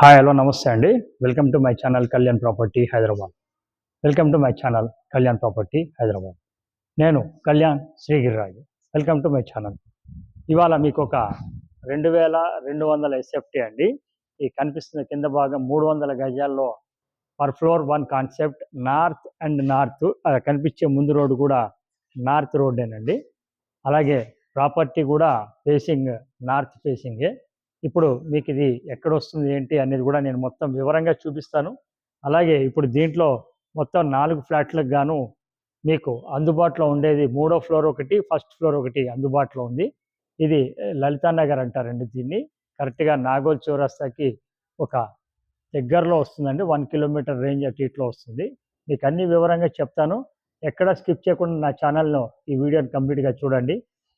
Hi hello నమస్తే అండి. Welcome to my channel Kalyan property Hyderabad. Welcome to my channel Kalyan property Hyderabad. నేను Kalyan Srigiriraju. Welcome to my channel. ఇవాళ మీకు ఒక 2200 ఎస్ఎఫ్టీ అండి. ఈ కనిపిస్తున్న కింద భాగం 300 గజాల్లో per floor 1 concept north and north కనిపించే ముందు రోడ్డు కూడా నార్త్ రోడ్డేనండి. అలాగే ప్రాపర్టీ కూడా ఫేసింగ్ నార్త్ ఫేసింగే. ఇప్పుడు మీకు ఇది ఎక్కడ వస్తుంది ఏంటి అనేది కూడా నేను మొత్తం వివరంగా చూపిస్తాను. అలాగే ఇప్పుడు దీంట్లో మొత్తం 4 ఫ్లాట్లకు గాను మీకు అందుబాటులో ఉండేది 3వ ఫ్లోర్ ఒకటి, ఫస్ట్ ఫ్లోర్ ఒకటి అందుబాటులో ఉంది. ఇది లలితా నగర్ అంటారండి దీన్ని. కరెక్ట్గా నాగోల్ చౌరస్తాకి ఒక దగ్గరలో వస్తుందండి. 1 కిలోమీటర్ రేంజ్ అటు ఇట్లో వస్తుంది. మీకు అన్ని వివరంగా చెప్తాను. ఎక్కడ స్కిప్ చేయకుండా నా ఛానల్ను ఈ వీడియోని కంప్లీట్గా చూడండి.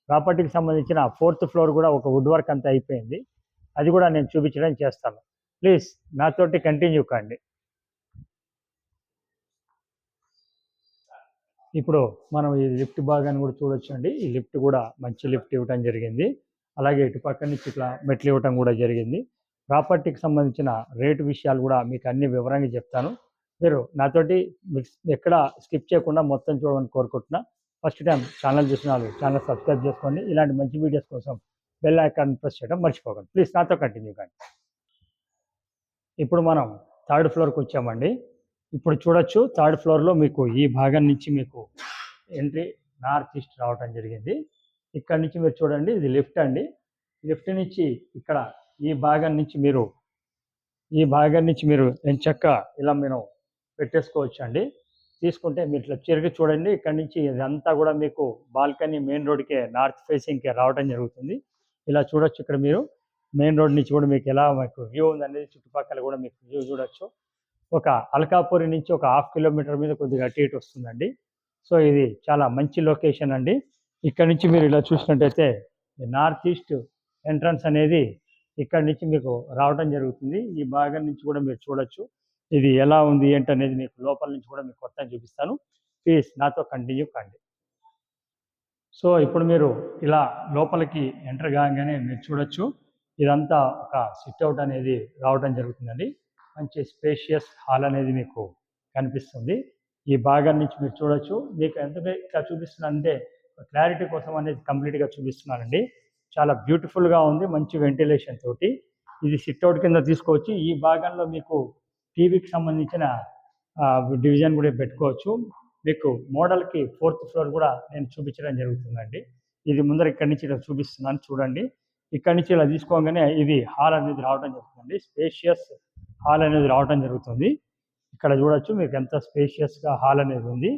ప్రాపర్టీకి సంబంధించిన 4th ఫ్లోర్ కూడా ఒక వుడ్ వర్క్ అంతా అయిపోయింది. అది కూడా నేను చూపించడం చేస్తాను. ప్లీజ్ నాతోటి కంటిన్యూ కండి. ఇప్పుడు మనం ఈ లిఫ్ట్ భాగాన్ని కూడా చూడొచ్చు అండి. ఈ లిఫ్ట్ కూడా మంచి లిఫ్ట్ ఇవ్వటం జరిగింది. అలాగే ఇటు పక్క నుంచి ఇట్లా మెట్లు ఇవ్వటం కూడా జరిగింది. ప్రాపర్టీకి సంబంధించిన రేటు విషయాలు కూడా మీకు అన్ని వివరంగా చెప్తాను. మీరు నాతోటి ఎక్కడ స్కిప్ చేయకుండా మొత్తం చూడమని కోరుకుంటున్నా. ఫస్ట్ టైం ఛానల్ చూసిన వాళ్ళు ఛానల్ సబ్స్క్రైబ్ చేసుకోండి. ఇలాంటి మంచి వీడియోస్ కోసం బెల్ ఐకాన్ ప్రెస్ చేయడం మర్చిపోకండి. ప్లీజ్ నాతో కంటిన్యూ కండి. ఇప్పుడు మనం 3rd ఫ్లోర్కి వచ్చామండి. ఇప్పుడు చూడొచ్చు 3rd ఫ్లోర్లో మీకు ఈ భాగం నుంచి మీకు ఎంట్రీ నార్త్ ఈస్ట్ రావటం జరిగింది. ఇక్కడ నుంచి మీరు చూడండి, ఇది లిఫ్ట్ అండి. లిఫ్ట్ నుంచి ఇక్కడ ఈ భాగం నుంచి మీరు ఎంచక్క ఇలా మీరు పెట్టేసుకోవచ్చు అండి. తీసుకుంటే మీరు ఇట్లా తిరిగి చూడండి. ఇక్కడ నుంచి ఇదంతా కూడా మీకు బాల్కనీ మెయిన్ రోడ్కే నార్త్ ఫేసింగ్కే రావడం జరుగుతుంది. ఇలా చూడొచ్చు. ఇక్కడ మీరు మెయిన్ రోడ్ నుంచి కూడా మీకు ఎలా మీకు వ్యూ ఉందనేది చుట్టుపక్కల కూడా మీకు వ్యూ చూడొచ్చు. ఒక అల్కాపూరి నుంచి ఒక 1/2 కిలోమీటర్ మీద కొద్దిగా అటు ఇటు వస్తుందండి. సో ఇది చాలా మంచి లొకేషన్ అండి. ఇక్కడ నుంచి మీరు ఇలా చూసినట్టయితే నార్త్ ఈస్ట్ ఎంట్రన్స్ అనేది ఇక్కడ నుంచి మీకు రావడం జరుగుతుంది. ఈ భాగం నుంచి కూడా మీరు చూడొచ్చు. ఇది ఎలా ఉంది ఏంటనేది మీకు లోపల నుంచి కూడా మీకు కొత్తగా చూపిస్తాను. ప్లీజ్ నాతో కంటిన్యూ కండి. సో ఇప్పుడు మీరు ఇలా లోపలికి ఎంటర్ కాగానే మీరు చూడొచ్చు. ఇదంతా ఒక సిట్అవుట్ అనేది రావడం జరుగుతుందండి. మంచి స్పేషియస్ హాల్ అనేది మీకు కనిపిస్తుంది. ఈ భాగం నుంచి మీరు చూడొచ్చు. మీకు ఎందుకంటే ఇట్లా చూపిస్తున్నానంటే క్లారిటీ కోసం అనేది కంప్లీట్గా చూపిస్తున్నానండి. చాలా బ్యూటిఫుల్గా ఉంది, మంచి వెంటిలేషన్ తోటి. ఇది సిట్అవుట్ కింద తీసుకోవచ్చు. ఈ భాగంలో మీకు టీవీకి సంబంధించిన డివిజన్ కూడా పెట్టుకోవచ్చు. మీకు మోడల్కి 4th ఫ్లోర్ కూడా నేను చూపించడం జరుగుతుందండి. ఇది ముందర ఇక్కడి నుంచి ఇలా చూపిస్తున్నాను చూడండి. ఇక్కడి నుంచి ఇలా తీసుకోగానే ఇది హాల్ అనేది రావడం జరుగుతుంది. స్పేషియస్ హాల్ అనేది రావడం జరుగుతుంది. ఇక్కడ చూడొచ్చు మీకు ఎంత స్పేషియస్గా హాల్ అనేది ఉంది.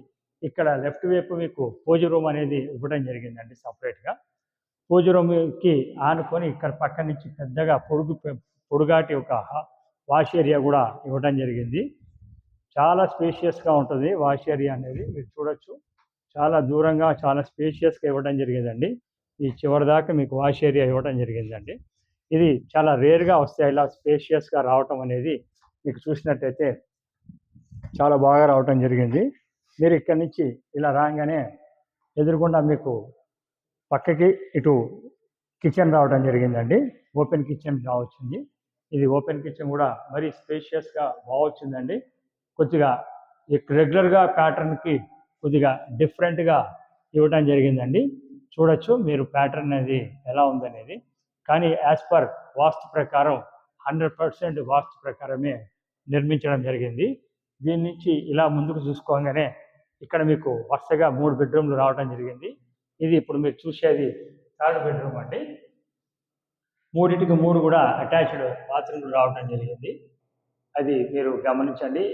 ఇక్కడ లెఫ్ట్ వైపు మీకు పూజ రూమ్ అనేది ఇవ్వడం జరిగిందండి సపరేట్గా. పూజ రూమ్కి ఆనుకొని ఇక్కడ పక్క నుంచి పెద్దగా పొడుగాటి ఒక వాష్ ఏరియా కూడా ఇవ్వడం జరిగింది. చాలా స్పేషియస్గా ఉంటుంది వాష్ ఏరియా అనేది మీరు చూడొచ్చు. చాలా దూరంగా చాలా స్పేషియస్గా ఇవ్వడం జరిగిందండి. ఈ చివరి దాకా మీకు వాష్ ఏరియా ఇవ్వడం జరిగిందండి. ఇది చాలా రేర్గా వస్తాయి ఇలా స్పేషియస్గా రావటం అనేది. మీకు చూసినట్టయితే చాలా బాగా రావటం జరిగింది. మీరు ఇక్కడి నుంచి ఇలా రాగానే ఎదురుగుండా మీకు పక్కకి ఇటు కిచెన్ రావడం జరిగిందండి. ఓపెన్ కిచెన్ రావచ్చింది. ఇది ఓపెన్ కిచెన్ కూడా మరీ స్పేషియస్గా బాగొచ్చిందండి. కొద్దిగా రెగ్యులర్గా ప్యాటర్న్కి కొద్దిగా డిఫరెంట్గా ఇవ్వడం జరిగిందండి. చూడొచ్చు మీరు ప్యాటర్న్ అనేది ఎలా ఉందనేది. కానీ యాజ్ పర్ వాస్తు ప్రకారం 100% వాస్తు ప్రకారమే నిర్మించడం జరిగింది. దీని నుంచి ఇలా ముందుకు చూసుకోగానే ఇక్కడ మీకు వరుసగా 3 బెడ్రూమ్లు రావడం జరిగింది. ఇది ఇప్పుడు మీరు చూసేది 3rd బెడ్రూమ్ అండి. 3టికి 3 కూడా అటాచ్డ్ బాత్రూమ్లు రావడం జరిగింది. అది మీరు గమనించండి.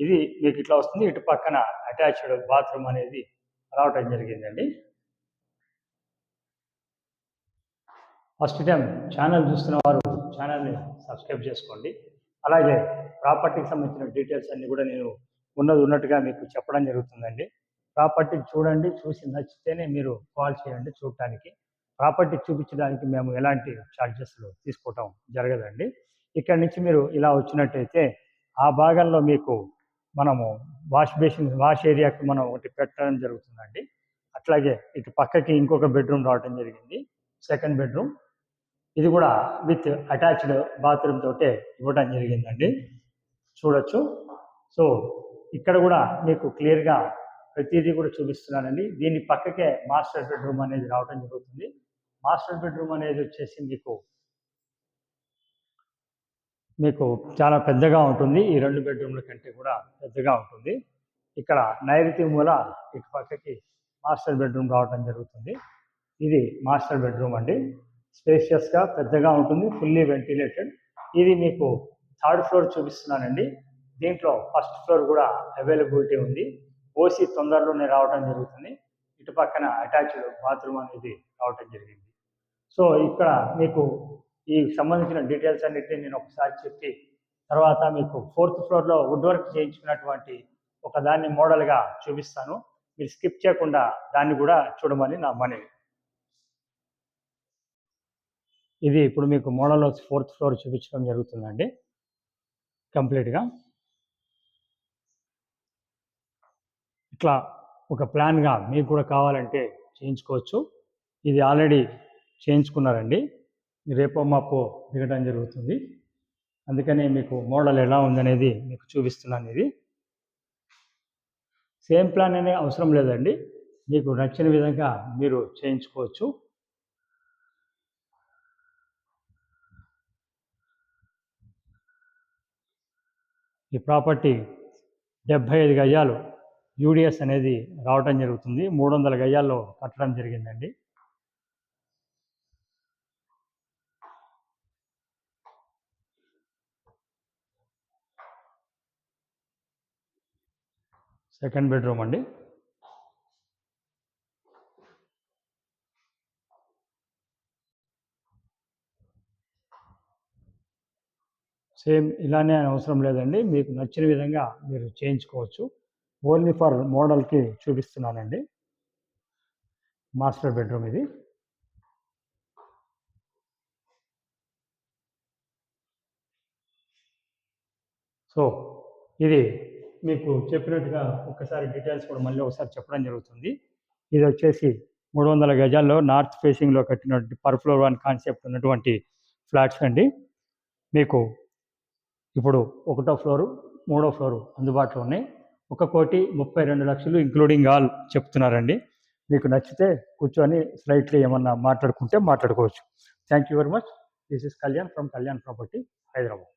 ఇది మీకు ఇట్లా వస్తుంది. ఇటు పక్కన అటాచ్డ్ బాత్రూమ్ అనేది రావడం జరిగిందండి. ఫస్ట్ టైం ఛానల్ చూస్తున్న వారు ఛానల్ని సబ్స్క్రైబ్ చేసుకోండి. అలాగే ప్రాపర్టీకి సంబంధించిన డీటెయిల్స్ అన్నీ కూడా నేను ఉన్నట్టుగా మీకు చెప్పడం జరుగుతుందండి. ప్రాపర్టీ చూడండి, చూసి నచ్చితేనే మీరు కాల్ చేయండి చూడటానికి. ప్రాపర్టీ చూపించడానికి మేము ఎలాంటి ఛార్జెస్లు తీసుకోవటం జరగదండి. ఇక్కడి నుంచి మీరు ఇలా వచ్చినట్టయితే ఆ భాగంలో మీకు మనము వాష్ ఏరియాకి మనం ఒకటి పెట్టడం జరుగుతుందండి. అట్లాగే ఇటు పక్కకి ఇంకొక బెడ్రూమ్ రావడం జరిగింది, 2nd బెడ్రూమ్. ఇది కూడా విత్ అటాచ్డ్ బాత్రూమ్ తోటే ఇవ్వడం జరిగిందండి. చూడొచ్చు. సో ఇక్కడ కూడా మీకు క్లియర్గా ప్రతిదీ కూడా చూపిస్తున్నానండి. దీని పక్కకే మాస్టర్ బెడ్రూమ్ అనేది రావడం జరుగుతుంది. మాస్టర్ బెడ్రూమ్ అనేది వచ్చేసి మీకు చాలా పెద్దగా ఉంటుంది. ఈ 2 బెడ్రూమ్ల కంటే కూడా పెద్దగా ఉంటుంది. ఇక్కడ నైరుతి మూల ఇటు పక్కకి మాస్టర్ బెడ్రూమ్ రావడం జరుగుతుంది. ఇది మాస్టర్ బెడ్రూమ్ అండి. స్పేషియస్గా పెద్దగా ఉంటుంది, ఫుల్లీ వెంటిలేటెడ్. ఇది మీకు 3rd ఫ్లోర్ చూపిస్తున్నానండి. దీంట్లో 1st ఫ్లోర్ కూడా అవైలబిలిటీ ఉంది. ఓసీ తొందరలోనే రావడం జరుగుతుంది. ఇటు పక్కన అటాచ్డ్ బాత్రూమ్ అనేది రావడం జరిగింది. సో ఇక్కడ మీకు ఈ సంబంధించిన డీటెయిల్స్ అన్నిటిని నేను ఒకసారి చెప్పి తర్వాత మీకు 4th ఫ్లోర్లో వుడ్ వర్క్ చేయించుకున్నటువంటి ఒక దాన్ని మోడల్గా చూపిస్తాను. మీరు స్కిప్ చేయకుండా దాన్ని కూడా చూడమని నా మనవి. ఇది ఇప్పుడు మీకు మోడల్లో 4th ఫ్లోర్ చూపించడం జరుగుతుందండి కంప్లీట్గా. ఇట్లా ఒక ప్లాన్గా మీకు కూడా కావాలంటే చేయించుకోవచ్చు. ఇది ఆల్రెడీ చేయించుకున్నారండి. రేపో మాపో దిగడం జరుగుతుంది. అందుకనే మీకు మోడల్ ఎలా ఉందనేది మీకు చూపిస్తున్నాను. ఇది సేమ్ ప్లాన్ అనే అవసరం లేదండి. మీకు నచ్చిన విధంగా మీరు చేయించుకోవచ్చు. ఈ ప్రాపర్టీ 75 గజాలు యూడిఎస్ అనేది రావటం జరుగుతుంది. 300 గజాల్లో కట్టడం జరిగిందండి. సెకండ్ బెడ్రూమ్ అండి. సేమ్ ఇలానే అవసరం లేదండి. మీకు నచ్చిన విధంగా మీరు చేయించుకోవచ్చు. ఓన్లీ ఫర్ మోడల్కి చూపిస్తున్నానండి. మాస్టర్ బెడ్రూమ్ ఇది. సో ఇది మీకు చెప్పినట్టుగా ఒక్కసారి డీటెయిల్స్ కూడా మళ్ళీ ఒకసారి చెప్పడం జరుగుతుంది. ఇది వచ్చేసి 300 గజాల్లో నార్త్ ఫేసింగ్లో కట్టినటువంటి పర్ ఫ్లోర్ 1 కాన్సెప్ట్ ఉన్నటువంటి ఫ్లాట్స్ అండి. మీకు ఇప్పుడు 1వ ఫ్లోరు 3వ ఫ్లోరు అందుబాటులో ఉన్నాయి. 1,32,00,000 ఇంక్లూడింగ్ ఆల్ చెప్తున్నారండి. మీకు నచ్చితే కూర్చొని స్లైట్లీ ఏమన్నా మాట్లాడుకుంటే మాట్లాడుకోవచ్చు. Thank you very much. This is Kalyan from Kalyan property, Hyderabad.